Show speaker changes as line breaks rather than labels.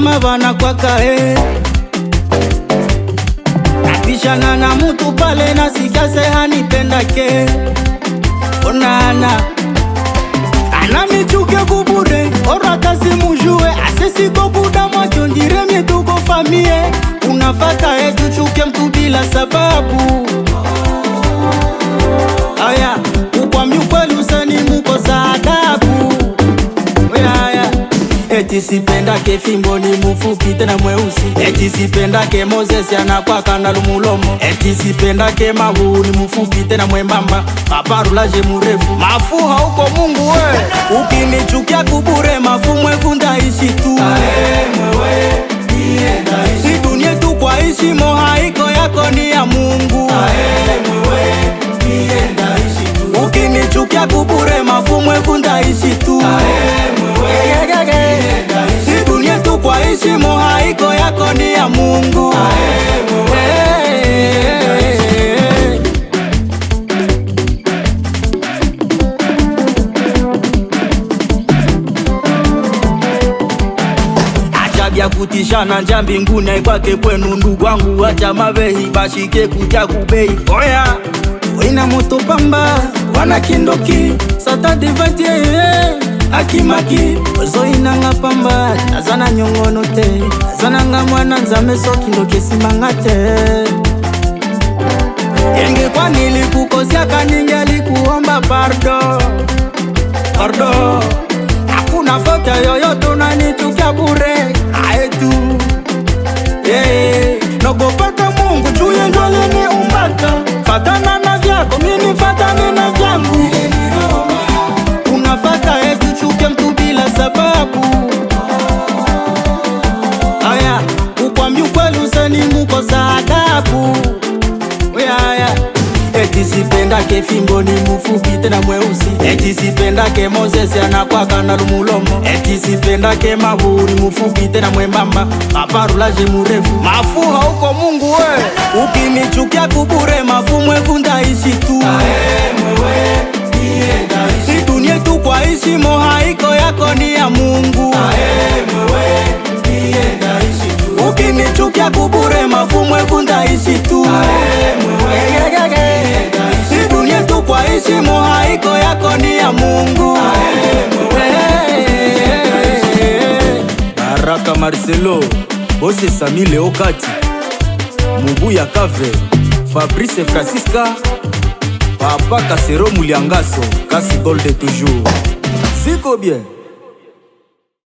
kama bana kwaka napishana na mutu pale na sikase hanipendake. Onana ananichuke kubure orata simujue asesiko buda macho ndiremye tuko famie. Unafata tuchuke mtu bila sababu. Aya ukwami ukweli useni mukosa adabu. Aya eti sipendake fimbo ni mufupi tena mweusi. Eti sipendake Moses anakwaka na lumulomo. Eti sipendake Mahu ni mufupi tena mwembamba. Paparulaje murefu mafuha huko Mungu we. Ukinichukia kubure mafu mwevu ndaishi tu. Si dunia tu kwa ishi mohaiko yako ni ya Mungu. Ukinichukia kubure mafu mwevu ndaishi tu. Si dunia tu kwa ishi mohaiko yako ni ya Mungu. Achabia kutishana nja mbinguni aikwake kwenu ndugu wangu. Acha mabehi bashike kuja kubei. Oya wina moto pamba wana kindoki sata divatie akimaki ozo inanga pamba nazana nyongono te nazana nga mwana nzame soki ndoke simangate. Enge kwa nilikukozia kaningi alikuomba pardon. Hakuna fote yoyote unanitukia bure aetu. Nogopaka Mungu chuye njole ni umbaka. Fatana na vyako mini fatane na vyangu. Unafata tuchuke mtu bila sababu. Aya ukwambi ukweli useni mukosa adabu. Aya eti sipendake fimbo ni mufupi tena mweusi. Eti sipendake Moses anakwaka na lumulomo. Eti sipendake Mahu ni mufupi tena mwembamba. Paparulaje murefu mafuha huko Mungu we. Ukinichukia kubure mafu mwevu ndaishi tu. Si dunia tu kwa ishi mohaiko yako ni ya Mungu. Ukinichukia kubure mafu mwevu ndaishi tu. Si dunia tu kwa ishi mohaiko yako ni ya Mungu. Baraka Marcelo Bose Sami Leo Kati Mubu ya Kave Fabrice Francisca Papa Kasero Muliangaso Kasi Gold toujours. Ziko bien.